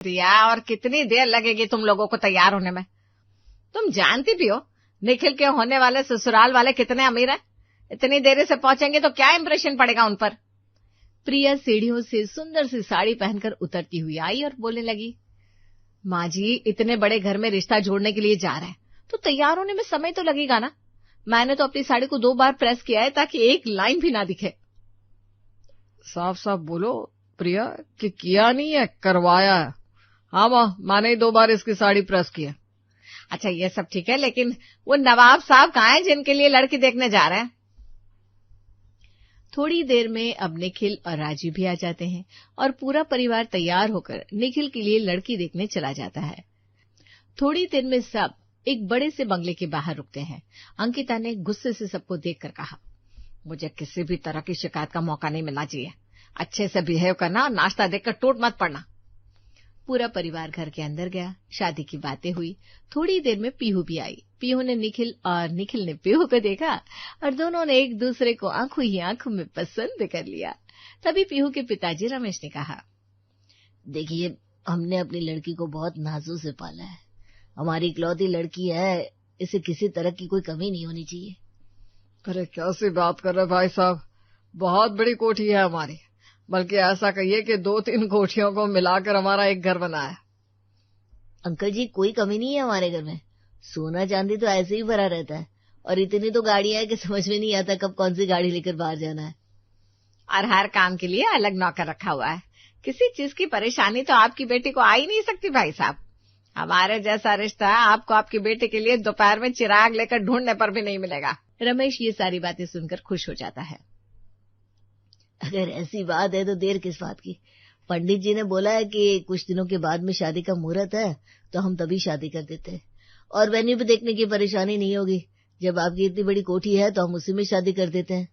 दिया और कितनी देर लगेगी तुम लोगों को तैयार होने में? तुम जानती भी हो निखिल के होने वाले ससुराल वाले कितने अमीर हैं। इतनी देर से पहुंचेंगे तो क्या इंप्रेशन पड़ेगा उन पर। प्रिया सीढ़ियों से सुंदर सी साड़ी पहनकर उतरती हुई आई और बोलने लगी, माँ जी इतने बड़े घर में रिश्ता जोड़ने के लिए जा रहे हैं तो तैयार होने में समय तो लगेगा ना। मैंने तो अपनी साड़ी को 2 बार प्रेस किया है ताकि एक लाइन भी ना दिखे। साफ साफ बोलो प्रिया कि किया नहीं है, करवाया है। हाँ माँ, मैंने 2 बार इसकी साड़ी प्रेस की है। अच्छा ये सब ठीक है, लेकिन वो नवाब साहब कहाँ हैं जिनके लिए लड़की देखने जा रहे हैं? थोड़ी देर में अब निखिल और राजीव भी आ जाते हैं और पूरा परिवार तैयार होकर निखिल के लिए लड़की देखने चला जाता है। थोड़ी देर में सब एक बड़े से बंगले के बाहर रुकते हैं। अंकिता ने गुस्से से सबको देखकर कहा, मुझे किसी भी तरह की शिकायत का मौका नहीं मिलना चाहिए। अच्छे से बिहेव करना, नाश्ता देखकर टूट मत पड़ना। पूरा परिवार घर के अंदर गया। शादी की बातें हुई। थोड़ी देर में पीहू भी आई। पीहू ने निखिल और निखिल ने पीहू को देखा और दोनों ने एक दूसरे को आंखों ही आंखों में पसंद कर लिया। तभी पीहू के पिताजी रमेश ने कहा, देखिए हमने अपनी लड़की को बहुत नाजों से पाला है। हमारी इकलौती लड़की है, इसे किसी तरह की कोई कमी नहीं होनी चाहिए। अरे कैसी बात कर रहे भाई साहब, बहुत बड़ी कोठी है हमारी। बल्कि ऐसा कहिए कि 2-3 कोठियों को मिलाकर हमारा एक घर बना है। अंकल जी कोई कमी नहीं है हमारे घर में। सोना चांदी तो ऐसे ही भरा रहता है और इतनी तो गाड़ियां है कि समझ में नहीं आता कब कौन सी गाड़ी लेकर बाहर जाना है। और हर काम के लिए अलग नौकर रखा हुआ है। किसी चीज की परेशानी तो आपकी बेटी को आ ही नहीं सकती भाई साहब। हमारे जैसा रिश्ता आपको आपकी बेटी के लिए दोपहर में चिराग लेकर ढूंढने पर भी नहीं मिलेगा। रमेश ये सारी बातें सुनकर खुश हो जाता है। अगर ऐसी बात है तो देर किस बात की। पंडित जी ने बोला है कि कुछ दिनों के बाद में शादी का मुहूर्त है तो हम तभी शादी कर देते हैं और वेन्यू पे देखने की परेशानी नहीं होगी। जब आपकी इतनी बड़ी कोठी है तो हम उसी में शादी कर देते हैं।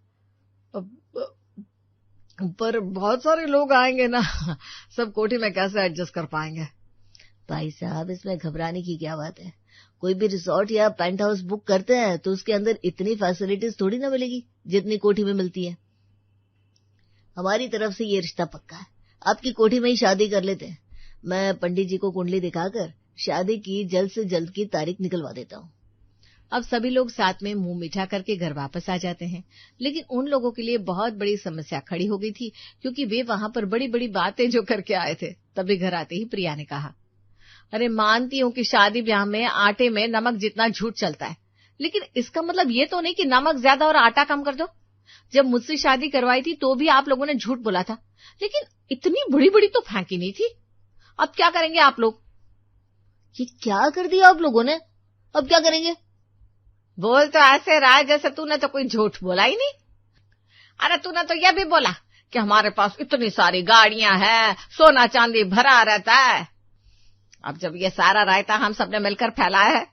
पर बहुत सारे लोग आएंगे ना, सब कोठी में कैसे एडजस्ट कर पाएंगे? भाई साहब इसमें घबराने की क्या बात है। कोई भी रिसोर्ट या पेंट हाउस बुक करते हैं तो उसके अंदर इतनी फैसिलिटीज थोड़ी ना मिलेगी जितनी कोठी में मिलती है। हमारी तरफ से ये रिश्ता पक्का है, आपकी कोठी में ही शादी कर लेते हैं। मैं पंडित जी को कुंडली दिखाकर शादी की जल्द से जल्द की तारीख निकलवा देता हूँ। अब सभी लोग साथ में मुंह मीठा करके घर वापस आ जाते हैं, लेकिन उन लोगों के लिए बहुत बड़ी समस्या खड़ी हो गई थी क्योंकि वे वहां पर बड़ी बड़ी बातें जो करके आए थे। तभी घर आते ही प्रिया ने कहा, अरे मानती हूँ कि शादी ब्याह में आटे में नमक जितना झूठ चलता है, लेकिन इसका मतलब ये तो नहीं कि नमक ज्यादा और आटा कम कर दो। जब मुझसे शादी करवाई थी तो भी आप लोगों ने झूठ बोला था, लेकिन इतनी बड़ी बड़ी तो फेंकी नहीं थी। अब क्या करेंगे आप लोग? ये क्या कर दिया आप लोगों ने? अब क्या करेंगे? बोल तो ऐसे रहा है जैसे तूने तो कोई झूठ बोला ही नहीं। अरे तूने तो यह भी बोला कि हमारे पास इतनी सारी गाड़ियां हैं, सोना चांदी भरा रहता है। अब जब ये सारा रायता हम सबने मिलकर फैलाया है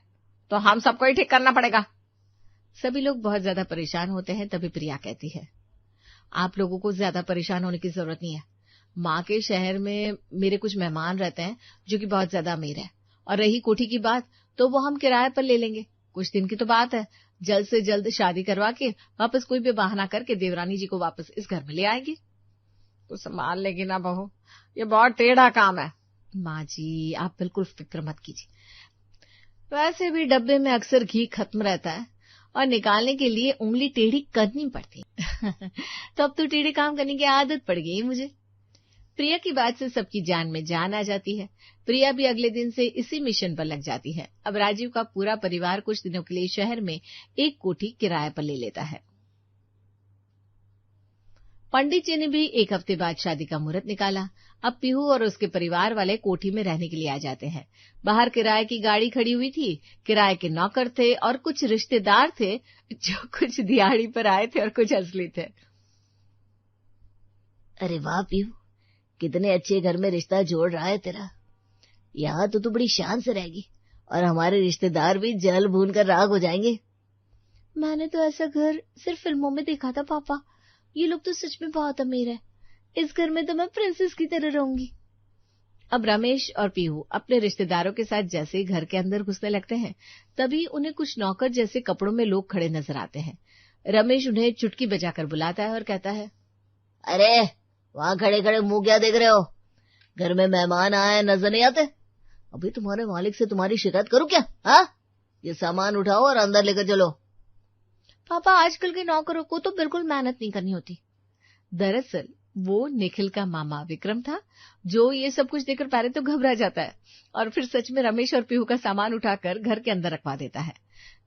तो हम सबको ही ठीक करना पड़ेगा। सभी लोग बहुत ज्यादा परेशान होते हैं। तभी प्रिया कहती है, आप लोगों को ज्यादा परेशान होने की जरूरत नहीं है। माँ के शहर में मेरे कुछ मेहमान रहते हैं जो कि बहुत ज्यादा अमीर है, और रही कोठी की बात तो वो हम किराए पर ले लेंगे। कुछ दिन की तो बात है, जल्द से जल्द शादी करवा के वापस कोई भी बहाना करके देवरानी जी को वापस इस घर में ले आएंगे। तो संभाल लेगी ना बहू, ये बहुत टेढ़ा काम है। माँ जी आप बिल्कुल फिक्र मत कीजिए। वैसे भी डब्बे में अक्सर घी खत्म रहता है और निकालने के लिए उंगली टेढ़ी करनी पड़ती तो अब तो टेढ़े काम करने की आदत पड़ गई मुझे। प्रिया की बात से सबकी जान में जान आ जाती है। प्रिया भी अगले दिन से इसी मिशन पर लग जाती है। अब राजीव का पूरा परिवार कुछ दिनों के लिए शहर में एक कोठी किराए पर ले लेता है। पंडित जी ने भी एक हफ्ते बाद शादी का मुहूर्त निकाला। अब पीहू और उसके परिवार वाले कोठी में रहने के लिए आ जाते हैं। बाहर किराए की गाड़ी खड़ी हुई थी, किराए के नौकर थे और कुछ रिश्तेदार थे जो कुछ दिहाड़ी पर आए थे और कुछ असली थे। अरे वाह पीहू, कितने अच्छे घर में रिश्ता जोड़ रहा है तेरा। यहाँ तो तू बड़ी शान से रहेगी और हमारे रिश्तेदार भी जल भून कर राख हो जाएंगे। मैंने तो ऐसा घर सिर्फ फिल्मों में देखा था पापा। ये लोग तो सच में बहुत अमीर है। इस घर में तो मैं प्रिंसेस की तरह रहूंगी। अब रमेश और पीहू अपने रिश्तेदारों के साथ जैसे ही घर के अंदर घुसने लगते हैं, तभी उन्हें कुछ नौकर जैसे कपड़ों में लोग खड़े नजर आते हैं। रमेश उन्हें चुटकी बजाकर बुलाता है और कहता है, अरे वहां खड़े खड़े मुंह क्या देख रहे हो? घर में मेहमान आए नजर नहीं आते? अभी तुम्हारे मालिक से तुम्हारी शिकायत करूं क्या? हाँ, ये सामान उठाओ और अंदर लेकर चलो। पापा, आजकल के नौकरों को तो बिल्कुल मेहनत नहीं करनी होती। दरअसल वो निखिल का मामा विक्रम था, जो ये सब कुछ देखकर पहले तो घबरा जाता है और फिर सच में रमेश और पीहू का सामान उठाकर घर के अंदर रखवा देता है।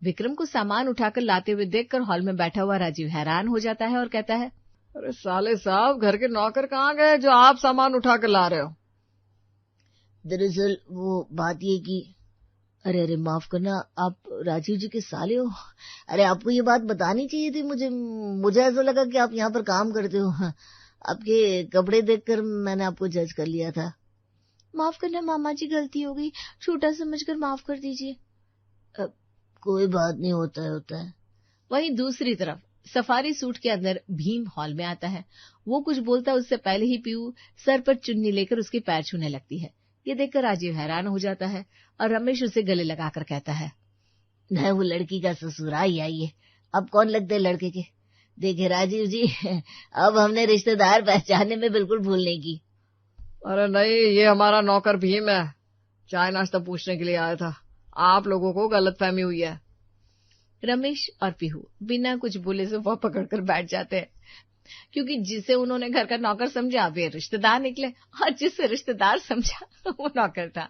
विक्रम को सामान उठाकर लाते हुए देखकर हॉल में बैठा हुआ राजीव हैरान हो जाता है और कहता है, अरे साले साहब, घर के नौकर कहाँ गए जो आप सामान उठा कर ला रहे हो? दरअसल वो बात ये कि अरे माफ करना, आप राजीव जी के साले हो। अरे आपको ये बात बतानी चाहिए थी मुझे ऐसा लगा कि आप यहाँ पर काम करते हो। आपके कपड़े देखकर मैंने आपको जज कर लिया था। माफ करना मामा जी, गलती हो गई, छोटा समझकर माफ कर दीजिए। कोई बात नहीं, होता है। वहीं दूसरी तरफ सफारी सूट के अंदर भीम हॉल में आता है। वो कुछ बोलता उससे पहले ही पीहू सर पर चुन्नी लेकर उसके पैर छूने लगती है। ये देखकर राजीव हैरान हो जाता है और रमेश उसे गले लगाकर कहता है, मैं वो लड़की का ससुराल आई है, अब कौन लगते हैं लड़के के। देखे राजीव जी, अब हमने रिश्तेदार पहचानने में बिल्कुल भूल नहीं की। अरे नहीं, ये हमारा नौकर भीम है, चाय नाश्ता पूछने के लिए आया था। आप लोगों को गलतफहमी हुई है। रमेश और पीहू बिना कुछ बोले से वह पकड़कर बैठ जाते हैं, क्योंकि जिसे उन्होंने घर का नौकर समझा वे रिश्तेदार निकले और जिसे रिश्तेदार समझा वो नौकर था।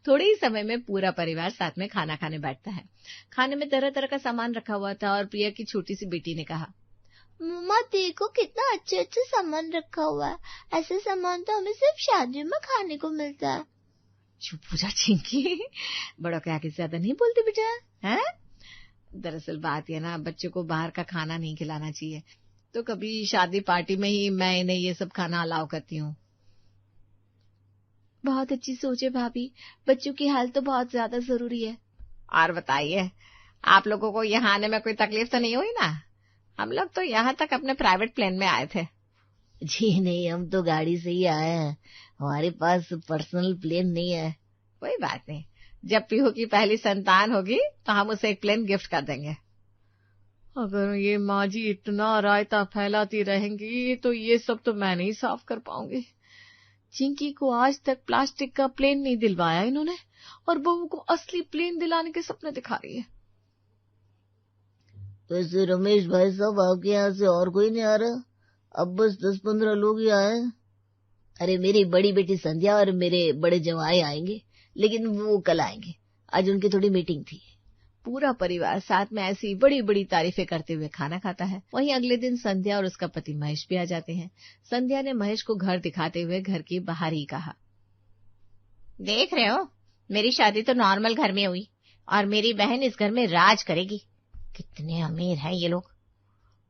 थोड़े ही समय में पूरा परिवार साथ में खाना खाने बैठता है। खाने में तरह तरह का सामान रखा हुआ था और प्रिया की छोटी सी बेटी ने कहा, मम्मा देखो कितना अच्छे अच्छे सामान रखा हुआ है, ऐसे सामान तो हमें सिर्फ शादियों में खाने को मिलता है। चुप हो जा चिंकी, बड़ों के आगे ज्यादा नहीं बोलते बेटा, हैं? दरअसल बात ये ना, बच्चों को बाहर का खाना नहीं खिलाना चाहिए, तो कभी शादी पार्टी में ही मैं इन्हें ये सब खाना अलाउ करती हूँ। बहुत अच्छी सोच है भाभी, बच्चों की हेल्थ तो बहुत ज्यादा जरूरी है। और बताइए, आप लोगों को यहाँ आने में कोई तकलीफ तो नहीं हुई ना? हम लोग तो यहाँ तक अपने प्राइवेट प्लेन में आए थे। जी नहीं, हम तो गाड़ी से ही आए हैं, हमारे पास पर्सनल प्लेन नहीं है। कोई बात नहीं, जब पीहू की पहली संतान होगी तो हम उसे एक प्लेन गिफ्ट कर देंगे। अगर ये माँ जी इतना रायता फैलाती रहेंगी तो ये सब तो मैं नहीं साफ कर पाऊंगी। चिंकी को आज तक प्लास्टिक का प्लेन नहीं दिलवाया इन्होंने, और बहू को असली प्लेन दिलाने के सपने दिखा रही है। वैसे रमेश भाई साहब, आपके यहाँ से और कोई नहीं आ रहा? अब बस 10-15 लोग ही आए। अरे मेरी बड़ी बेटी संध्या और मेरे बड़े जवाई आएंगे, लेकिन वो कल आएंगे, आज उनकी थोड़ी मीटिंग थी। पूरा परिवार साथ में ऐसी बड़ी बड़ी तारीफें करते हुए खाना खाता है। वहीं अगले दिन संध्या और उसका पति महेश भी आ जाते हैं। संध्या ने महेश को घर दिखाते हुए घर के बाहर ही कहा, देख रहे हो, मेरी शादी तो नॉर्मल घर में हुई और मेरी बहन इस घर में राज करेगी। कितने अमीर हैं ये लोग।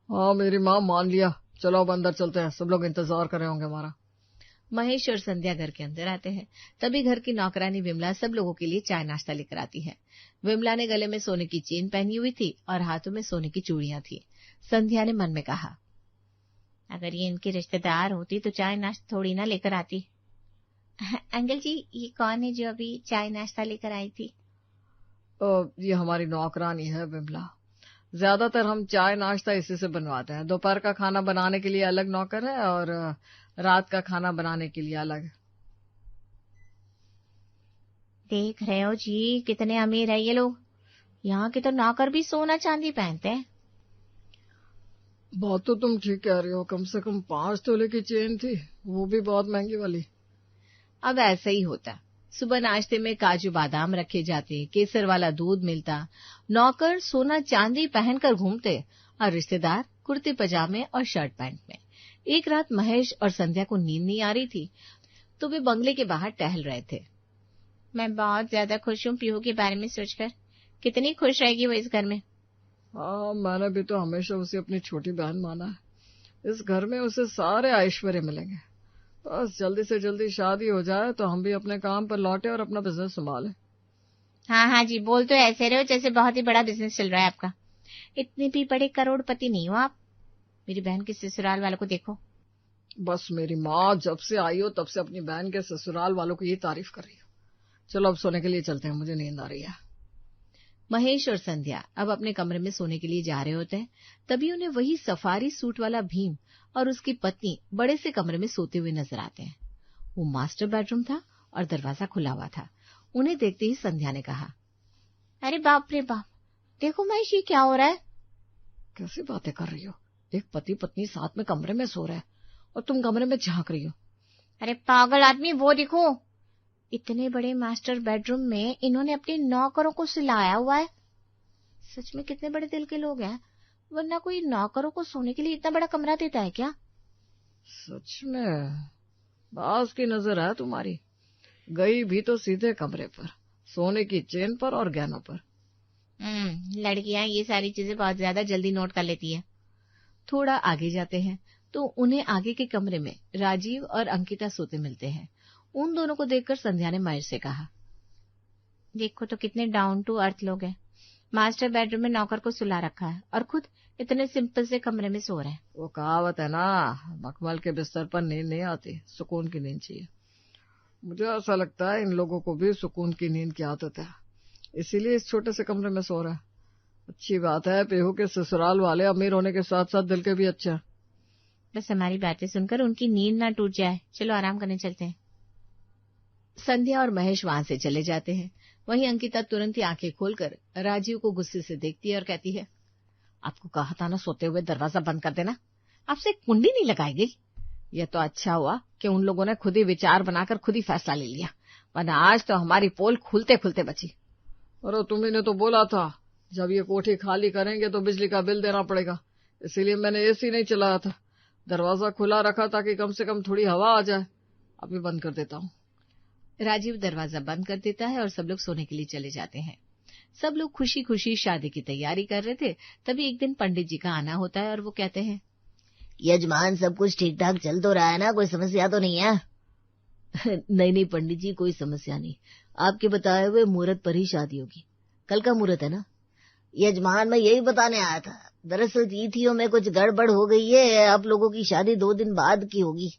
हाँ मेरी माँ, मान लिया, चलो अब अंदर चलते हैं, सब लोग इंतजार कर रहे होंगे हमारा। महेश और संध्या घर के अंदर आते हैं। तभी घर की नौकरानी विमला सब लोगों के लिए चाय नाश्ता लेकर आती है। विमला ने गले में सोने की चेन पहनी हुई थी और हाथों में सोने की चूड़ियां थी। संध्या ने मन में कहा, अगर ये इनकी रिश्तेदार होती तो चाय नाश्ता थोड़ी ना लेकर आती। अंकल जी, ये कौन है जो अभी चाय नाश्ता लेकर आई थी? ये हमारी नौकरानी है विमला। ज्यादातर हम चाय नाश्ता इसी से बनवाते हैं। दोपहर का खाना बनाने के लिए अलग नौकर है और रात का खाना बनाने के लिए अलग। देख रहे हो जी, कितने अमीर है ये लोग। यहाँ के तो नौकर भी सोना चांदी पहनते हैं। बात तो तुम ठीक कह रही हो, कम से कम 5 तोले की चेन थी, वो भी बहुत महंगी वाली। अब ऐसा ही होता। सुबह नाश्ते में काजू बादाम रखे जाते, केसर वाला दूध मिलता, नौकर सोना चांदी पहनकर घूमते और रिश्तेदार कुर्ते पजामे और शर्ट पैंट में। एक रात महेश और संध्या को नींद नहीं आ रही थी, तो वे बंगले के बाहर टहल रहे थे। मैं बहुत ज्यादा खुश हूँ पीहू के बारे में सोचकर। कितनी खुश रहेगी वो इस घर में। हाँ, मैंने भी तो हमेशा उसे अपनी छोटी बहन माना है। इस घर में उसे सारे ऐश्वर्य मिलेंगे। बस जल्दी से जल्दी शादी हो जाए तो हम भी अपने काम पर लौटे और अपना बिजनेस संभाले। हाँ हाँ जी, बोल तो ऐसे रहे हो जैसे बहुत ही बड़ा बिजनेस चल रहा है आपका। इतने भी बड़े करोड़पति नहीं हो आप। मेरी बहन के ससुराल वालों को देखो। बस मेरी माँ जब से आई हो तब से अपनी बहन के ससुराल वालों को ये तारीफ कर रही हो। चलो अब सोने के लिए चलते हैं, मुझे नींद आ रही है। महेश और संध्या अब अपने कमरे में सोने के लिए जा रहे होते हैं। तभी उन्हें वही सफारी सूट वाला भीम और उसकी पत्नी बड़े से कमरे में सोते हुए नजर आते हैं। वो मास्टर बेडरूम था और दरवाजा खुला हुआ था। उन्हें देखते ही संध्या ने कहा, अरे बाप रे बाप, देखो महेश, ये क्या हो रहा है? कैसी बातें कर रही हो? एक पति पत्नी साथ में कमरे में सो रहे हैं और तुम कमरे में झांक रही हो। अरे पागल आदमी, वो देखो, इतने बड़े मास्टर बेडरूम में इन्होंने अपने नौकरों को सुलाया हुआ है। सच में कितने बड़े दिल के लोग हैं, वरना कोई नौकरों को सोने के लिए इतना बड़ा कमरा देता है क्या? सच में बाज की नजर है तुम्हारी। गई भी तो सीधे कमरे पर, सोने की चेन पर और गहनों पर। लड़कियां ये सारी चीजें बहुत ज्यादा जल्दी नोट कर लेती है। थोड़ा आगे जाते हैं तो उन्हें आगे के कमरे में राजीव और अंकिता सोते मिलते हैं। उन दोनों को देखकर संध्या ने महेश से कहा, देखो तो कितने डाउन टू अर्थ लोग हैं। मास्टर बेडरूम में नौकर को सुला रखा है और खुद इतने सिंपल से कमरे में सो रहे हैं। वो कहावत है ना, मखमल के बिस्तर पर नींद नहीं आती, सुकून की नींद चाहिए। मुझे ऐसा लगता है इन लोगों को भी सुकून की नींद की आदत है, इसीलिए इस छोटे से कमरे में सो रहा है। अच्छी बात है, पीहू के ससुराल वाले अमीर होने के साथ साथ दिल के भी अच्छे हैं। बस हमारी बातें सुनकर उनकी नींद ना टूट जाए। चलो आराम करने चलते हैं। संध्या और महेश वहां से चले जाते हैं। वहीं अंकिता तुरंत ही आंखें खोलकर राजीव को गुस्से से देखती है और कहती है, आपको कहा था ना सोते हुए दरवाजा बंद कर देना, आपसे कुंडी नहीं लगाई गई। यह तो अच्छा हुआ कि उन लोगों ने खुद ही विचार बनाकर खुद ही फैसला ले लिया, वरना आज तो हमारी पोल खुलते खुलते बची। अरे तुम्ही ने तो बोला था जब ये कोठी खाली करेंगे तो बिजली का बिल देना पड़ेगा, इसीलिए मैंने एसी नहीं चलाया था, दरवाजा खुला रखा ताकि कम से कम थोड़ी हवा आ जाए। अभी बंद कर देता हूँ। राजीव दरवाजा बंद कर देता है और सब लोग सोने के लिए चले जाते हैं। सब लोग खुशी खुशी शादी की तैयारी कर रहे थे, तभी एक दिन पंडित जी का आना होता है और वो कहते हैं, यजमान सब कुछ ठीक ठाक चल तो रहा है ना, कोई समस्या तो नहीं है? नहीं पंडित जी, कोई समस्या नहीं, आपके बताए हुए मुहूर्त पर ही शादी होगी। कल का मुहूर्त है ना? यजमान, मैं यही बताने आया था, दरअसल तिथियों में कुछ गड़बड़ हो गई है, आप लोगों की शादी 2 दिन बाद की होगी।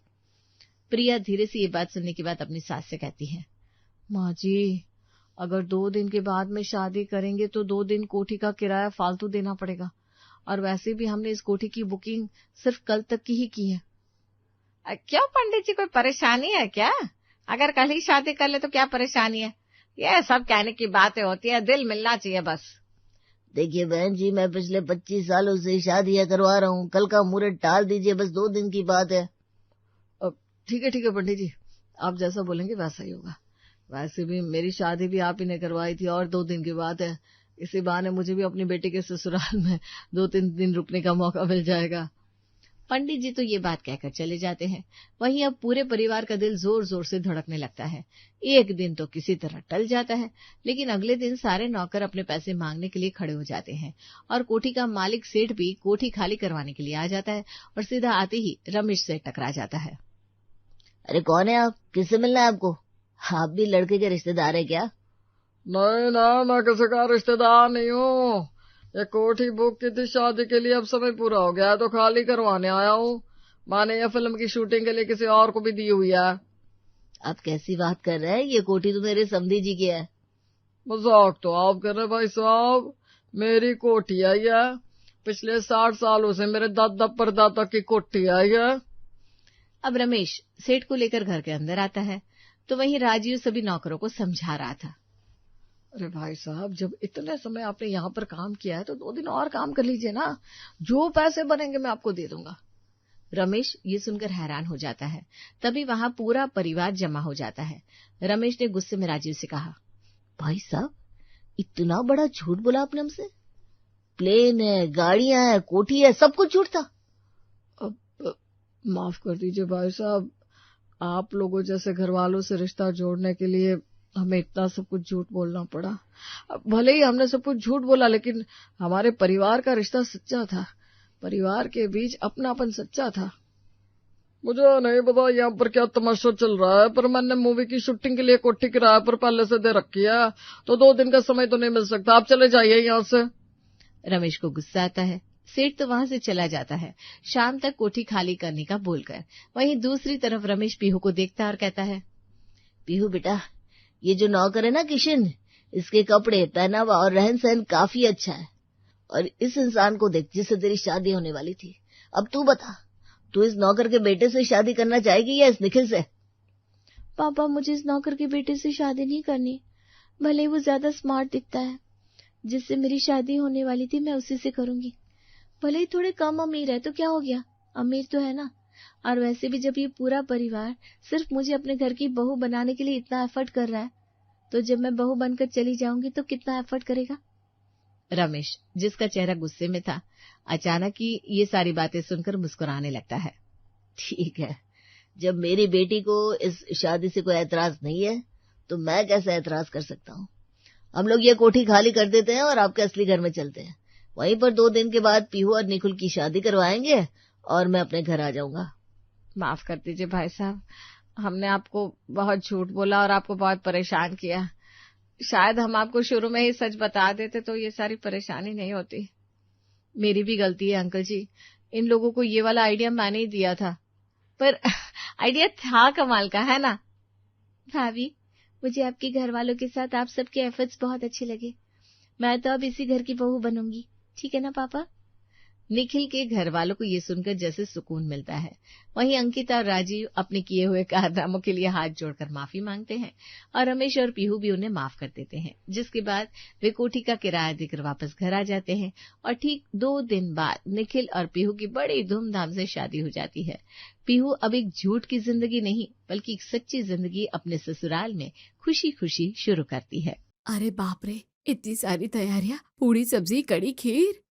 प्रिया धीरे से ये बात सुनने के बाद अपनी सास से कहती है, माँ जी, अगर 2 दिन के बाद में शादी करेंगे तो 2 दिन कोठी का किराया फालतू देना पड़ेगा, और वैसे भी हमने इस कोठी की बुकिंग सिर्फ कल तक की ही की है। क्यों पंडित जी, कोई परेशानी है क्या? अगर कल ही शादी कर ले तो क्या परेशानी है? ये सब कहने की बातें होती है, दिल मिलना चाहिए बस। देखिए बहन जी, मैं पिछले 25 सालों से शादियां करवा रहा हूँ, कल का मुहूर्त टाल दीजिए, बस 2 दिन की बात है। ठीक है पंडित जी, आप जैसा बोलेंगे वैसा ही होगा। वैसे भी मेरी शादी भी आप ही ने करवाई थी और 2 दिन की बात है, इसी बहाने मुझे भी अपनी बेटी के ससुराल में 2-3 दिन रुकने का मौका मिल जाएगा। पंडित जी तो ये बात कहकर चले जाते हैं। वहीं अब पूरे परिवार का दिल जोर जोर से धड़कने लगता है। एक दिन तो किसी तरह टल जाता है, लेकिन अगले दिन सारे नौकर अपने पैसे मांगने के लिए खड़े हो जाते हैं और कोठी का मालिक सेठ भी कोठी खाली करवाने के लिए आ जाता है और सीधा आते ही रमेश से टकरा जाता है। अरे कौन है आप? किससे मिलना है आपको? आप भी लड़के के रिश्तेदार है क्या? नहीं ना, मैं किसी का रिश्तेदार नहीं हूँ। ये कोठी बुक की थी शादी के लिए, अब समय पूरा हो गया है तो खाली करवाने आया हूँ। माने ये फिल्म की शूटिंग के लिए किसी और को भी दी हुई है। आप कैसी बात कर रहे हैं? ये कोठी तो मेरे समधी जी की है। मजाक तो आप कर रहे भाई साहब, मेरी कोठी आई है, पिछले 60 सालों से मेरे दादा परदादा की कोठी आई है। अब रमेश सेठ को लेकर घर के अंदर आता है तो वहीं राजीव सभी नौकरों को समझा रहा था। अरे भाई साहब, जब इतने समय आपने यहाँ पर काम किया है तो 2 दिन और काम कर लीजिए ना, जो पैसे बनेंगे मैं आपको दे दूंगा। रमेश ये सुनकर हैरान हो जाता है। तभी वहां पूरा परिवार जमा हो जाता है। रमेश ने गुस्से में राजीव से कहा, भाई साहब, इतना बड़ा झूठ बोला आपने हमसे? प्लेन है, गाड़ियां है, कोठी है, सब कुछ झूठ था। माफ कर दीजिए भाई साहब, आप लोगों जैसे घर वालों से रिश्ता जोड़ने के लिए हमें इतना सब कुछ झूठ बोलना पड़ा। भले ही हमने सब कुछ झूठ बोला, लेकिन हमारे परिवार का रिश्ता सच्चा था, परिवार के बीच अपनापन सच्चा था। मुझे नहीं पता यहाँ पर क्या तमाशा चल रहा है, पर मैंने मूवी की शूटिंग के लिए कोठी किराए पर पहले से दे रखी है, तो 2 दिन का समय तो नहीं मिल सकता, आप चले जाइए यहाँ से। रमेश को गुस्सा आता है। सेठ तो वहां से चला जाता है शाम तक कोठी खाली करने का बोलकर। वहीं दूसरी तरफ रमेश पीहू को देखता है और कहता है, पीहू बेटा, ये जो नौकर है ना किशन, इसके कपड़े, पहनावा और रहन सहन काफी अच्छा है, और इस इंसान को देख जिससे तेरी शादी होने वाली थी। अब तू बता, तू इस नौकर के बेटे से शादी करना चाहेगी या इस निखिल से? पापा मुझे इस नौकर के बेटे से शादी नहीं करनी। भले ही वो ज्यादा स्मार्ट दिखता है, जिससे मेरी शादी होने वाली थी मैं उसी से करूंगी। भले ही थोड़े कम अमीर है तो क्या हो गया, अमीर तो है ना। और वैसे भी जब ये पूरा परिवार सिर्फ मुझे अपने घर की बहू बनाने के लिए इतना एफर्ट कर रहा है, तो जब मैं बहू बनकर चली जाऊंगी तो कितना एफर्ट करेगा। रमेश, जिसका चेहरा गुस्से में था, अचानक ही ये सारी बातें सुनकर मुस्कुराने लगता है। ठीक है, जब मेरी बेटी को इस शादी से कोई एतराज नहीं है तो मैं कैसे एतराज कर सकता हूँ। हम लोग ये कोठी खाली कर देते हैं और आपके असली घर में चलते हैं। वहीं पर 2 दिन के बाद पीहू और निखुल की शादी करवाएंगे और मैं अपने घर आ जाऊंगा। माफ कर दीजिए भाई साहब, हमने आपको बहुत झूठ बोला और आपको बहुत परेशान किया। शायद हम आपको शुरू में ही सच बता देते तो ये सारी परेशानी नहीं होती। मेरी भी गलती है अंकल जी, इन लोगों को ये वाला आइडिया मैंने ही दिया था, पर आइडिया था कमाल का, है ना। भाभी, मुझे आपके घर वालों के साथ आप सबके एफर्ट्स बहुत अच्छे लगे। मैं तो अब इसी घर की बहू बनूंगी, ठीक है ना पापा। निखिल के घर वालों को ये सुनकर जैसे सुकून मिलता है, वहीं अंकिता और राजीव अपने किए हुए कारनामों के लिए हाथ जोड़कर माफी मांगते हैं और रमेश और पीहू भी उन्हें माफ कर देते हैं। जिसके बाद वे कोठी का किराया देकर वापस घर आ जाते हैं और ठीक 2 दिन बाद निखिल और पीहू की बड़ी धूमधाम से शादी हो जाती है। पीहू अब एक झूठ की जिंदगी नहीं बल्कि एक सच्ची जिंदगी अपने ससुराल में खुशी खुशी शुरू करती है। अरे बाप रे, इतनी सारी तैयारियां, पूरी सब्जी कड़ी खीर।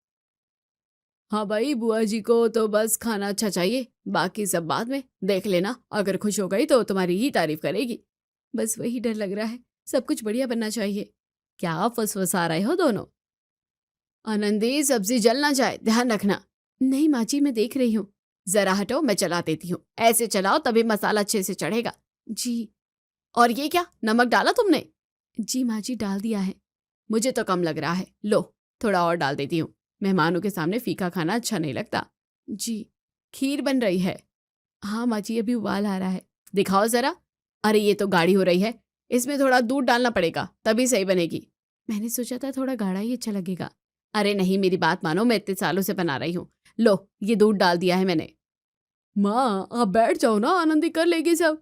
हाँ भाई, बुआ जी को तो बस खाना अच्छा चाहिए, बाकी सब बाद में देख लेना। अगर खुश हो गई तो तुम्हारी ही तारीफ करेगी। बस वही डर लग रहा है, सब कुछ बढ़िया बनना चाहिए। क्या फुसफुसा रहे हो दोनों? आनंदी, सब्जी जल ना जाए, ध्यान रखना। नहीं माँ जी, मैं देख रही हूँ। जरा हटो, मैं चला देती हूँ। ऐसे चलाओ तभी मसाला अच्छे से चढ़ेगा। जी। और ये क्या, नमक डाला तुमने? जी माँ जी, डाल दिया है। मुझे तो कम लग रहा है, लो थोड़ा और डाल देती हूँ। मेहमानों के सामने फीका खाना अच्छा नहीं लगता। जी। खीर बन रही है? हाँ माँ जी, अभी उबाल आ रहा है। दिखाओ जरा। अरे ये तो गाढ़ी हो रही है, इसमें थोड़ा दूध डालना पड़ेगा तभी सही बनेगी। मैंने सोचा था थोड़ा गाढ़ा ही अच्छा लगेगा। अरे नहीं, मेरी बात मानो, मैं इतने सालों से बना रही हूँ। लो ये दूध डाल दिया है मैंने। माँ आप बैठ जाओ ना, आनंदी कर लेगी सब।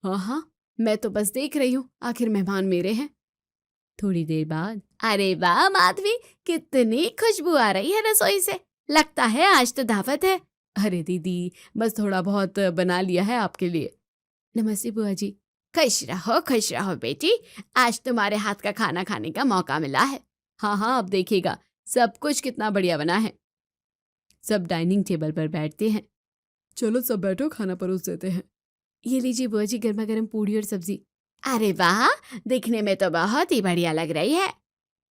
हाँ हाँ, मैं तो बस देख रही हूँ, आखिर मेहमान मेरे हैं। थोड़ी देर बाद, अरे वाह माधवी, कितनी खुशबू आ रही है रसोई से। लगता है आज तो दावत है। अरे दीदी, बस थोड़ा बहुत बना लिया है आपके लिए। नमस्ते बुआ जी। खुश रहो बेटी, आज तुम्हारे हाथ का खाना खाने का मौका मिला है। हाँ हाँ, अब देखिएगा सब कुछ कितना बढ़िया बना है। सब डाइनिंग टेबल पर बैठते हैं। चलो सब बैठो, खाना परोस देते हैं। ये लीजिए बुआ जी, गर्मा गर्म पूड़ी और सब्जी। अरे वाह, दिखने में तो बहुत ही बढ़िया लग रही है।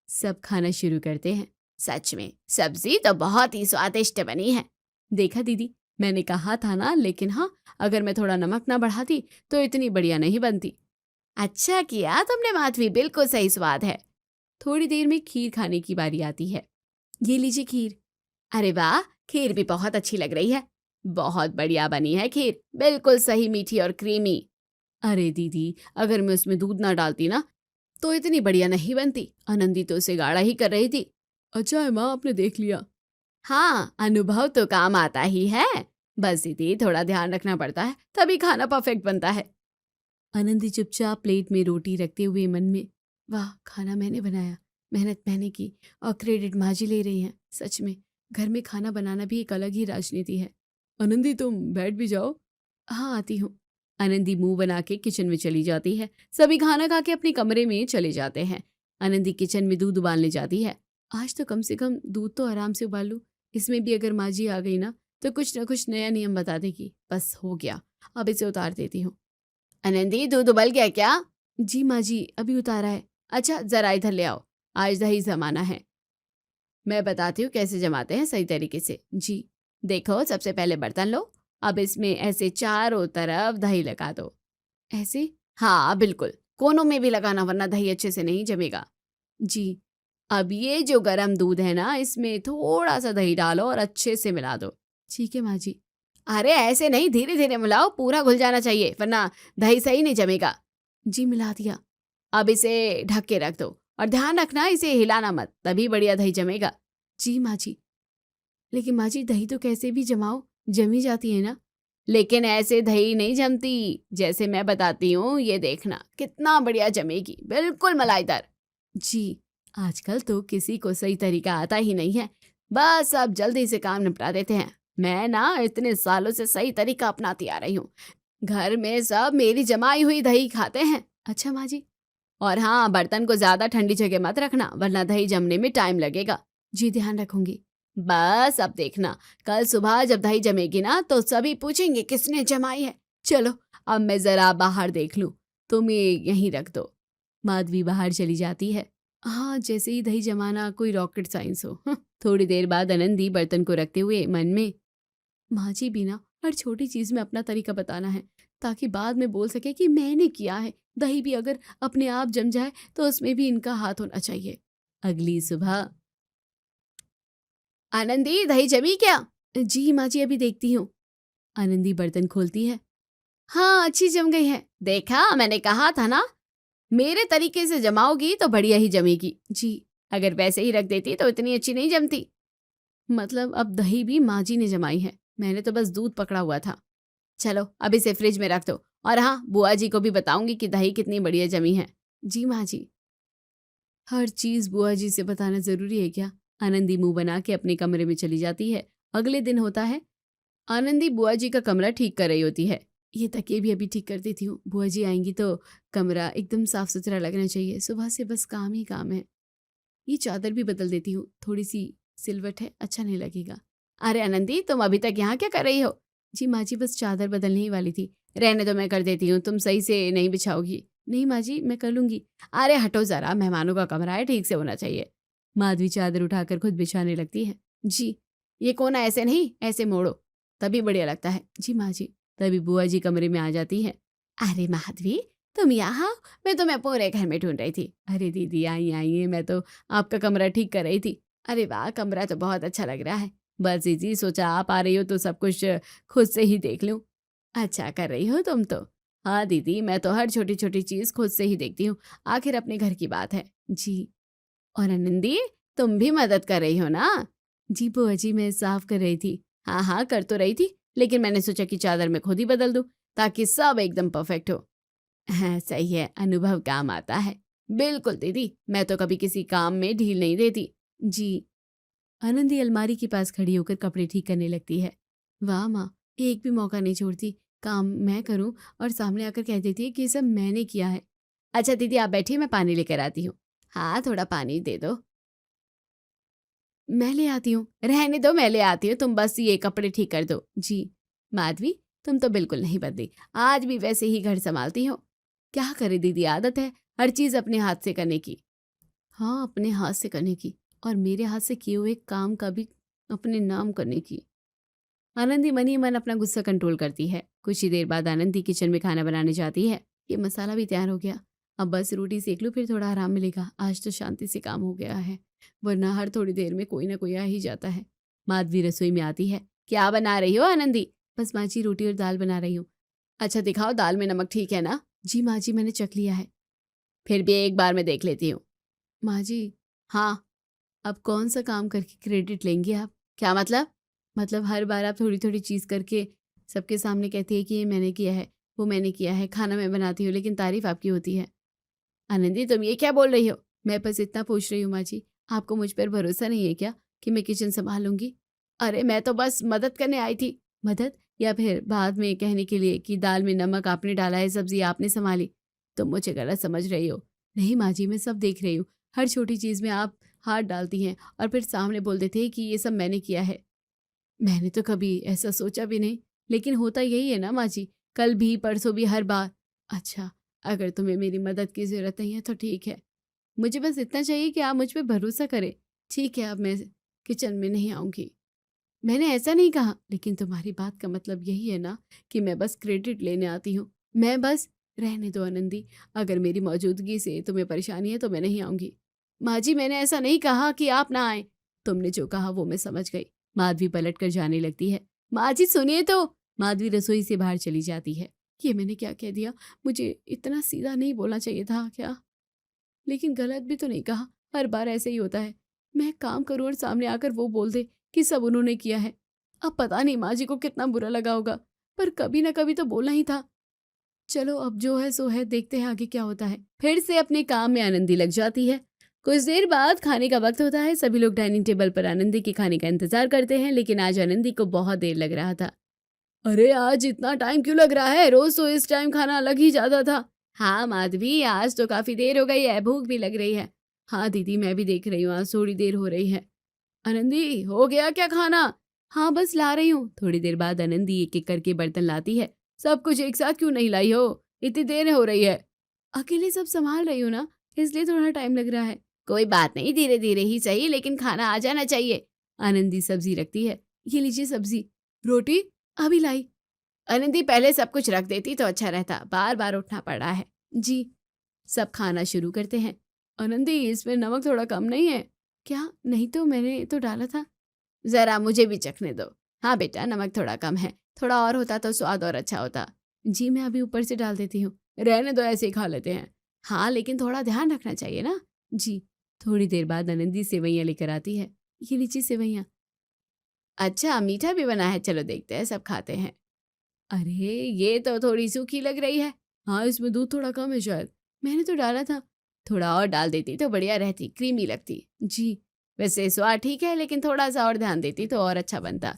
सब खाना शुरू करते हैं। सच में सब्जी तो बहुत ही स्वादिष्ट बनी है। देखा दीदी, मैंने कहा था ना, लेकिन हाँ, अगर मैं थोड़ा नमक ना बढ़ाती तो इतनी बढ़िया नहीं बनती। अच्छा किया तुमने माधवी, बिल्कुल सही स्वाद है। थोड़ी देर में खीर खाने की बारी आती है। ये लीजिए खीर। अरे वाह, खीर भी बहुत अच्छी लग रही है। बहुत बढ़िया बनी है खीर, बिल्कुल सही मीठी और क्रीमी। अरे दीदी, अगर मैं उसमें दूध ना डालती ना तो इतनी बढ़िया नहीं बनती। आनंदी तो उसे गाढ़ा ही कर रही थी। अच्छा है माँ, आपने देख लिया। हाँ, अनुभव तो काम आता ही है। बस दीदी थोड़ा ध्यान रखना पड़ता है, तभी खाना परफेक्ट बनता है। आनंदी चुपचाप प्लेट में रोटी रखते हुए मन में, वाह खाना मैंने बनाया, मेहनत मैंने की और क्रेडिट माँ जी ले रही हैं। सच में घर में खाना बनाना भी एक अलग ही राजनीति है। आनंदी तुम बैठ भी जाओ। हाँ आती हूँ। आनंदी मुंह बना के किचन में चली जाती है। सभी खाना खा के अपने कमरे में चले जाते हैं। आनंदी किचन में दूध उबालने जाती है। आज तो कम से कम दूध तो आराम से उबाल लूं। इसमें भी अगर माँ जी आ गई ना तो कुछ न कुछ नया नियम बता देगी। बस हो गया, अब इसे उतार देती हूँ। आनंदी, दूध उबल गया क्या? जी माँ जी, अभी उतारा है। अच्छा जरा इधर ले आओ, आज दही जमाना है। मैं बताती हूँ कैसे जमाते हैं सही तरीके से। जी। देखो, सबसे पहले बर्तन लो, अब इसमें ऐसे चारों तरफ दही लगा दो। ऐसे? हाँ बिल्कुल, कोनों में भी लगाना वरना दही अच्छे से नहीं जमेगा। जी। अब ये जो गरम दूध है ना, इसमें थोड़ा सा दही डालो और अच्छे से मिला दो। ठीक है माँ जी। अरे ऐसे नहीं, धीरे धीरे मिलाओ, पूरा घुल जाना चाहिए वरना दही सही नहीं जमेगा। जी मिला दिया। अब इसे ढक के रख दो और ध्यान रखना इसे हिलाना मत, तभी बढ़िया दही जमेगा। जी माँ जी। लेकिन माँ जी दही तो कैसे भी जमाओ, जमी जाती है ना। लेकिन ऐसे दही नहीं जमती जैसे मैं बताती हूँ। ये देखना कितना बढ़िया जमेगी, बिल्कुल मलाईदार। जी, आजकल तो किसी को सही तरीका आता ही नहीं है, बस अब जल्दी से काम निपटा देते हैं। मैं ना इतने सालों से सही तरीका अपनाती आ रही हूँ। घर में सब मेरी जमाई हुई दही खाते हैं। अच्छा माँ जी। और हाँ, बर्तन को ज्यादा ठंडी जगह मत रखना, वरना दही जमने में टाइम लगेगा। जी ध्यान रखूंगी। बस अब देखना, कल सुबह जब दही जमेगी ना तो सभी पूछेंगे किसने जमाई है। चलो अब मैं जरा बाहर देख लूं, तुम ये यहीं रख दो। माधवी बाहर चली जाती है। हाँ, जैसे ही दही जमाना कोई रॉकेट साइंस हो। थोड़ी देर बाद आनंदी बर्तन को रखते हुए मन में, माँ जी भी ना हर छोटी चीज में अपना तरीका बताना है, ताकि बाद में बोल सके कि मैंने किया है। दही भी अगर अपने आप जम जाए तो उसमें भी इनका हाथ होना चाहिए। अगली सुबह, आनंदी दही जमी क्या? जी माँ जी, अभी देखती हूँ। आनंदी बर्तन खोलती है। हाँ, अच्छी जम गई है। देखा, मैंने कहा था ना, मेरे तरीके से जमाओगी तो बढ़िया ही जमेगी। जी, अगर वैसे ही रख देती तो इतनी अच्छी नहीं जमती। मतलब अब दही भी माँ जी ने जमाई है, मैंने तो बस दूध पकड़ा हुआ था। चलो अब इसे फ्रिज में रख दो, और हाँ, बुआ जी को भी बताऊंगी कि दही कितनी बढ़िया जमी है। जी माँ जी। हर चीज बुआ जी से बताना जरूरी है क्या? आनंदी मुंह बना के अपने कमरे में चली जाती है। अगले दिन होता है। आनंदी बुआ जी का कमरा ठीक कर रही होती है। ये तकिए भी अभी ठीक कर देती हूँ, बुआ जी आएंगी तो कमरा एकदम साफ सुथरा लगना चाहिए। सुबह से बस काम ही काम है। ये चादर भी बदल देती हूँ, थोड़ी सी सिलवट है, अच्छा नहीं लगेगा। अरे आनंदी, तुम अभी तक यहाँ क्या कर रही हो? जी माँ जी, बस चादर बदलने ही वाली थी। रहने दो, मैं कर देती हूँ, तुम सही से नहीं बिछाओगी। नहीं माँ जी, मैं कर लूंगी। अरे हटो जरा, मेहमानों का कमरा है, ठीक से होना चाहिए। माधवी चादर उठाकर खुद बिछाने लगती है। जी, ये कोना ऐसे नहीं, ऐसे मोड़ो, तभी बढ़िया लगता है। जी माँ जी। तभी बुआ जी कमरे में आ जाती है। अरे माधवी, तुम यहाँ? मैं तुम्हें पूरे घर में ढूंढ रही थी। अरे दीदी, आइए, मैं तो आपका कमरा ठीक कर रही थी। अरे वाह, कमरा तो बहुत अच्छा लग रहा है। बस दीदी, सोचा आप आ रही हो तो सब कुछ खुद से ही देख लूं। अच्छा कर रही हो तुम तो। हाँ दीदी, मैं तो हर छोटी छोटी चीज खुद से ही देखती हूँ, आखिर अपने घर की बात है। जी। और आनंदी, तुम भी मदद कर रही हो ना? जी बुआ जी, मैं साफ कर रही थी। हाँ हाँ, कर तो रही थी, लेकिन मैंने सोचा कि चादर मैं खुद ही बदल दूं, ताकि सब एकदम परफेक्ट हो। हाँ सही है, अनुभव काम आता है। बिल्कुल दीदी, मैं तो कभी किसी काम में ढील नहीं देती। जी। आनंदी अलमारी के पास खड़ी होकर कपड़े ठीक करने लगती है। वाह माँ, एक भी मौका नहीं छोड़ती, काम मैं करूं और सामने आकर कह देती है कि ये सब मैंने किया है। अच्छा दीदी, आप बैठिए, मैं पानी लेकर आती हूँ। हाँ, थोड़ा पानी दे दो। मैं ले आती हूँ। रहने दो, मैं ले आती हूँ, तुम बस ये कपड़े ठीक कर दो। जी। माधवी, तुम तो बिल्कुल नहीं बदली, आज भी वैसे ही घर संभालती हो। क्या करे दीदी, आदत है हर चीज अपने हाथ से करने की। हाँ, अपने हाथ से करने की, और मेरे हाथ से किए हुए काम का भी अपने नाम करने की। आनंदी मन ही मन अपना गुस्सा कंट्रोल करती है। कुछ ही देर बाद आनंदी किचन में खाना बनाने जाती है। ये मसाला भी तैयार हो गया, अब बस रोटी सेक लूं, फिर थोड़ा आराम मिलेगा। आज तो शांति से काम हो गया है, वरना हर थोड़ी देर में कोई ना कोई आ ही जाता है। माधवी रसोई में आती है। क्या बना रही हो आनंदी? बस माँ जी, रोटी और दाल बना रही हूँ। अच्छा दिखाओ, दाल में नमक ठीक है ना? जी माँ जी, मैंने चख लिया है। फिर भी एक बार मैं देख लेती हूँ। माँ जी। हाँ, अब कौन सा काम करके क्रेडिट लेंगे आप? क्या मतलब? मतलब हर बार आप थोड़ी थोड़ी चीज करके सबके सामने कहती है कि ये मैंने किया है, वो मैंने किया है, खाना मैं बनाती हूँ, लेकिन तारीफ आपकी होती है। आनंदी, तुम ये क्या बोल रही हो? मैं बस इतना पूछ रही हूँ माँ जी, आपको मुझ पर भरोसा नहीं है क्या कि मैं किचन संभालूंगी? अरे मैं तो बस मदद करने आई थी। मदद? या फिर बाद में कहने के लिए कि दाल में नमक आपने डाला है, सब्जी आपने संभाली? तुम मुझे गलत समझ रही हो। नहीं माँ जी, मैं सब देख रही हूँ, हर छोटी चीज में आप हाथ डालती हैं और फिर सामने बोल देते हैं कि ये सब मैंने किया है। मैंने तो कभी ऐसा सोचा भी नहीं, लेकिन होता यही है ना माँ जी, कल भी परसों भी, हर बार। अच्छा, अगर तुम्हें मेरी मदद की जरूरत नहीं है तो ठीक है, मुझे बस इतना चाहिए कि आप मुझ पर भरोसा करें। ठीक है, अब मैं किचन में नहीं आऊंगी। मैंने ऐसा नहीं कहा, लेकिन तुम्हारी बात का मतलब यही है ना कि मैं बस क्रेडिट लेने आती हूँ। मैं बस, रहने दो आनंदी, अगर मेरी मौजूदगी से तुम्हें परेशानी है तो मैं नहीं आऊंगी। माँ जी, मैंने ऐसा नहीं कहा कि आप ना आए, तुमने जो कहा वो मैं समझ गई। माधवी पलट कर जाने लगती है। माँ जी सुनिए तो। माधवी रसोई से बाहर चली जाती है। ये मैंने क्या कह दिया? मुझे इतना सीधा नहीं बोलना चाहिए था क्या? लेकिन गलत भी तो नहीं कहा, हर बार ऐसे ही होता है। मैं काम करूं और सामने आकर वो बोल दे कि सब उन्होंने किया है। अब पता नहीं माँ जी को कितना बुरा लगा होगा। पर कभी ना कभी तो बोलना ही था। चलो अब जो है सो है, देखते हैं आगे क्या होता है। फिर से अपने काम में आनंदी लग जाती है। कुछ देर बाद खाने का वक्त होता है। सभी लोग डाइनिंग टेबल पर आनंदी के खाने का इंतजार करते हैं, लेकिन आज आनंदी को बहुत देर लग रहा था। अरे आज इतना टाइम क्यों लग रहा है? रोज तो इस टाइम खाना लग ही जाता था। हाँ माधवी, आज तो काफी देर हो गई है, भूख भी लग रही है। हाँ दीदी, मैं भी देख रही हूँ, आज थोड़ी देर हो रही है। आनंदी, हो गया क्या खाना? हाँ बस ला रही हूँ। थोड़ी देर बाद आनंदी एक एक करके बर्तन लाती है। सब कुछ एक साथ क्यों नहीं लाई हो? इतनी देर हो रही है। अकेले सब संभाल रही हूँ ना, इसलिए थोड़ा टाइम लग रहा है। कोई बात नहीं, धीरे धीरे ही सही, लेकिन खाना आ जाना चाहिए। आनंदी सब्जी रखती है। ये लीजिए सब्जी। रोटी अभी लाई। आनंदी, पहले सब कुछ रख देती तो अच्छा रहता, बार बार उठना पड़ रहा है। जी। सब खाना शुरू करते हैं। आनंदी, इसमें नमक थोड़ा कम नहीं है क्या? नहीं तो, मैंने तो डाला था। जरा मुझे भी चखने दो। हाँ बेटा, नमक थोड़ा कम है, थोड़ा और होता तो स्वाद और अच्छा होता। जी मैं अभी ऊपर से डाल देती हूँ। रहने दो, ऐसे ही खा लेते हैं। हाँ लेकिन थोड़ा ध्यान रखना चाहिए ना। जी। थोड़ी देर बाद आनंदी सेवैयाँ लेकर आती है। ये लीजिए सेवैयाँ। अच्छा मीठा भी बना है, चलो देखते हैं, सब खाते हैं। अरे ये तो थोड़ी सूखी लग रही है। हाँ इसमें दूध थोड़ा कम है शायद, मैंने तो डाला था। थोड़ा और डाल देती तो बढ़िया रहती, क्रीमी लगती। जी। वैसे स्वाद ठीक है, लेकिन थोड़ा सा और ध्यान देती तो और अच्छा बनता।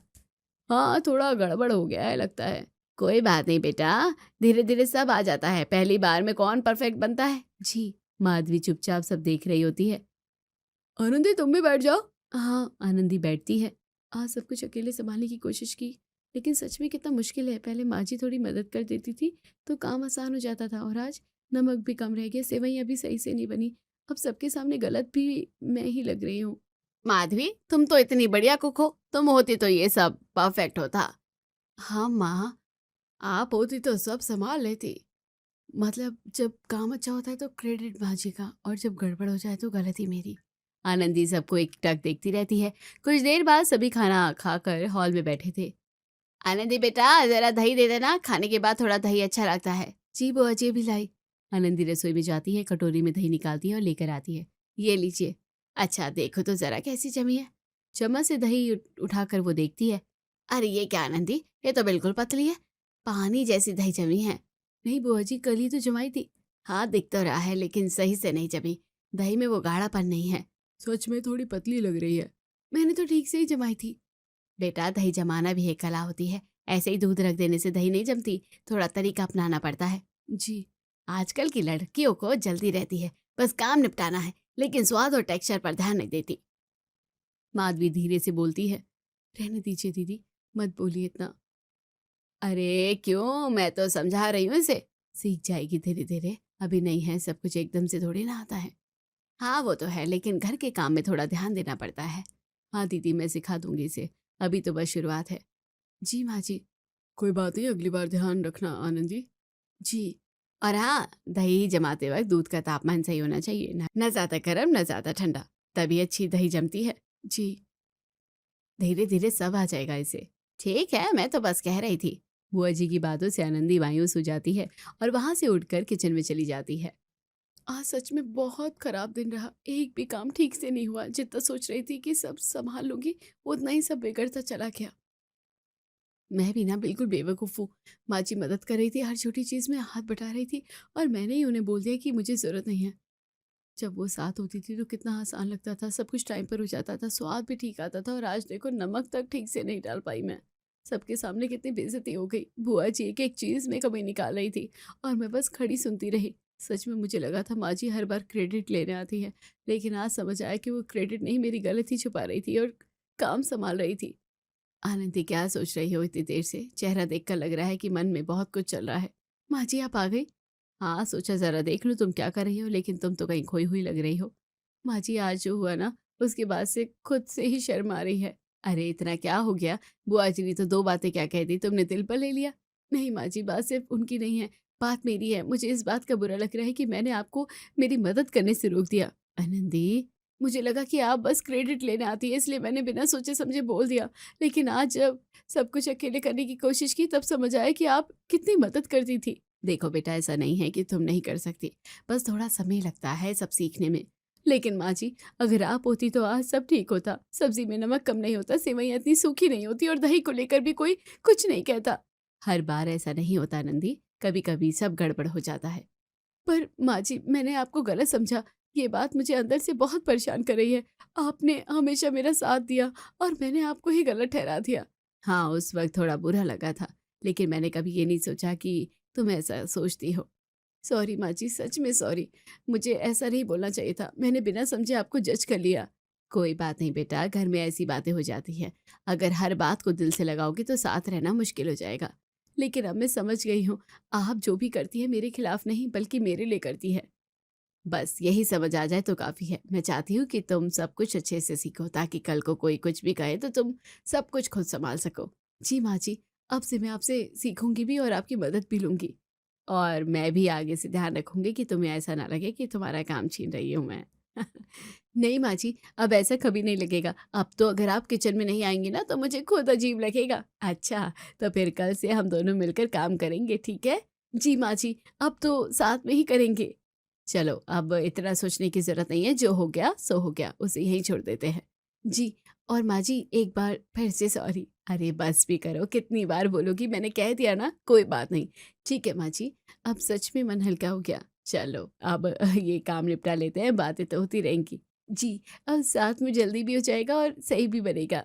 हाँ थोड़ा गड़बड़ हो गया है लगता है। कोई बात नहीं बेटा, धीरे धीरे सब आ जाता है, पहली बार में कौन परफेक्ट बनता है। जी। माधवी चुपचाप सब देख रही होती है। आनंदी तुम भी बैठ जाओ। हाँ आनंदी बैठती है। आज सब कुछ अकेले संभालने की कोशिश की, लेकिन सच में कितना मुश्किल है। पहले माँ जी थोड़ी मदद कर देती थी तो काम आसान हो जाता था, और आज नमक भी कम रह गया, सेवैयाँ भी सही से नहीं बनी। अब सबके सामने गलत भी मैं ही लग रही हूँ। माधवी, तुम तो इतनी बढ़िया कुक हो, तुम होती तो ये सब परफेक्ट होता। हाँ माँ, आप होती तो सब संभाल लेती। मतलब जब काम अच्छा होता है तो क्रेडिट माँ जी का, और जब गड़बड़ हो जाए तो गलती मेरी। आनंदी सबको एक टक देखती रहती है। कुछ देर बाद सभी खाना खाकर हॉल में बैठे थे। आनंदी बेटा, जरा दही दे देना, खाने के बाद थोड़ा दही अच्छा लगता है। जी बुआ जी, अभी लाई। आनंदी रसोई में जाती है, कटोरी में दही निकालती है और लेकर आती है। ये लीजिए। अच्छा देखो तो जरा कैसी जमी है। चम्मच से दही उठाकर वो देखती है। अरे ये क्या आनंदी, ये तो बिल्कुल पतली है, पानी जैसी दही जमी है। नहीं बुआ जी, कल ही तो जमाई थी। हाँ दिख तो रहा है, लेकिन सही से नहीं जमी, दही में वो गाढ़ापन नहीं है। सच में थोड़ी पतली लग रही है। मैंने तो ठीक से ही जमाई थी। बेटा दही जमाना भी एक कला होती है, ऐसे ही दूध रख देने से दही नहीं जमती, थोड़ा तरीका अपनाना पड़ता है। जी। आजकल की लड़कियों को जल्दी रहती है, बस काम निपटाना है, लेकिन स्वाद और टेक्सचर पर ध्यान नहीं देती। माधवी धीरे से बोलती है। रहने दीजिए दीदी, मत बोलिए इतना। अरे क्यों, मैं तो समझा रही हूँ इसे, सीख जाएगी धीरे धीरे, अभी नहीं है, सब कुछ एकदम से थोड़ी ना आता है। हाँ वो तो है, लेकिन घर के काम में थोड़ा ध्यान देना पड़ता है। हाँ दीदी, मैं सिखा दूंगी इसे, अभी तो बस शुरुआत है। जी माँ जी। कोई बात नहीं, अगली बार ध्यान रखना आनंदी। जी। और हाँ, दही जमाते वक्त दूध का तापमान सही होना चाहिए, न ज्यादा गर्म न ज्यादा ठंडा, तभी अच्छी दही जमती है। जी। धीरे धीरे सब आ जाएगा इसे। ठीक है, मैं तो बस कह रही थी। बुआ जी की बातों से आनंदी मायूस हो जाती है और वहां से उठकर किचन में चली जाती है। आज सच में बहुत खराब दिन रहा, एक भी काम ठीक से नहीं हुआ। जितना सोच रही थी कि सब संभाल लूंगी, उतना ही सब बिगड़ता चला गया। मैं भी ना बिल्कुल बेवकूफ़ हूँ। माँ जी मदद कर रही थी, हर छोटी चीज़ में हाथ बटा रही थी, और मैंने ही उन्हें बोल दिया कि मुझे ज़रूरत नहीं है। जब वो साथ होती थी तो कितना आसान लगता था, सब कुछ टाइम पर हो जाता था, स्वाद भी ठीक आता था, और आज देखो नमक तक ठीक से नहीं डाल पाई मैं। सबके सामने कितनी बेइज्जती हो गई। बुआ जी एक एक चीज़ में कमी निकाल रही थी और मैं बस खड़ी सुनती रही। सच में मुझे लगा था माँ जी हर बार क्रेडिट लेने आती है, लेकिन आज समझ आया कि वो क्रेडिट नहीं, मेरी गलती छुपा रही थी और काम संभाल रही थी। आनंदी, क्या सोच रही हो इतनी देर से? चेहरा देखकर लग रहा है कि मन में बहुत कुछ चल रहा है। माँ जी आप आ गई? हाँ सोचा जरा देख लूँ तुम क्या कर रही हो, लेकिन तुम तो कहीं खोई हुई लग रही हो। माँ जी आज जो हुआ ना, उसके बाद से खुद से ही शर्म आ रही है। अरे इतना क्या हो गया, बुआ जी ने तो दो बातें क्या कह दी, तुमने दिल पर ले लिया? नहीं माँ जी, बात सिर्फ उनकी नहीं है, बात मेरी है। मुझे इस बात का बुरा लग रहा है कि मैंने आपको मेरी मदद करने से रोक दिया। आनंदी, मुझे लगा कि आप बस क्रेडिट लेने आती है, इसलिए मैंने बिना सोचे समझे बोल दिया, लेकिन आज जब सब कुछ अकेले करने की कोशिश की तब समझ आया कि आप कितनी मदद करती थी। देखो बेटा, ऐसा नहीं है कि तुम नहीं कर सकती, बस थोड़ा समय लगता है सब सीखने में। लेकिन माँ जी, अगर आप होती तो आज सब ठीक होता, सब्जी में नमक कम नहीं होता, सेवैयाँ इतनी सूखी नहीं होती, और दही को लेकर भी कोई कुछ नहीं कहता। हर बार ऐसा नहीं होता नंदी, कभी कभी सब गड़बड़ हो जाता है। पर माँ जी, मैंने आपको गलत समझा। ये बात मुझे अंदर से बहुत परेशान कर रही है। आपने हमेशा मेरा साथ दिया और मैंने आपको ही गलत ठहरा दिया। हाँ, उस वक्त थोड़ा बुरा लगा था, लेकिन मैंने कभी ये नहीं सोचा कि तुम ऐसा सोचती हो। सॉरी माँ जी, सच में सॉरी। मुझे ऐसा नहीं बोलना चाहिए था, मैंने बिना समझे आपको जज कर लिया। कोई बात नहीं बेटा, घर में ऐसी बातें हो जाती हैं। अगर हर बात को दिल से लगाओगी तो साथ रहना मुश्किल हो जाएगा। लेकिन अब मैं समझ गई हूँ, आप जो भी करती है मेरे खिलाफ नहीं बल्कि मेरे लिए करती है। बस यही समझ आ जाए तो काफ़ी है। मैं चाहती हूँ कि तुम सब कुछ अच्छे से सीखो, ताकि कल को कोई कुछ भी कहे तो तुम सब कुछ खुद संभाल सको। जी माँ जी, अब से मैं आपसे सीखूंगी भी और आपकी मदद भी लूंगी। और मैं भी आगे से ध्यान रखूंगी कि तुम्हें ऐसा ना लगे कि तुम्हारा काम छीन रही हूँ मैं। नहीं माँ जी, अब ऐसा कभी नहीं लगेगा। अब तो अगर आप किचन में नहीं आएंगी ना तो मुझे खुद अजीब लगेगा। अच्छा, तो फिर कल से हम दोनों मिलकर काम करेंगे, ठीक है? जी माँ जी, अब तो साथ में ही करेंगे। चलो, अब इतना सोचने की जरूरत नहीं है, जो हो गया सो हो गया, उसे यहीं छोड़ देते हैं। जी, और माँ जी एक बार फिर से सॉरी। अरे बस भी करो, कितनी बार बोलोगी, मैंने कह दिया ना, कोई बात नहीं। ठीक है माँ जी, अब सच में मन हल्का हो गया। चलो अब ये काम निपटा लेते हैं, बातें तो होती रहेंगी। जी, अब साथ में जल्दी भी हो जाएगा और सही भी बनेगा।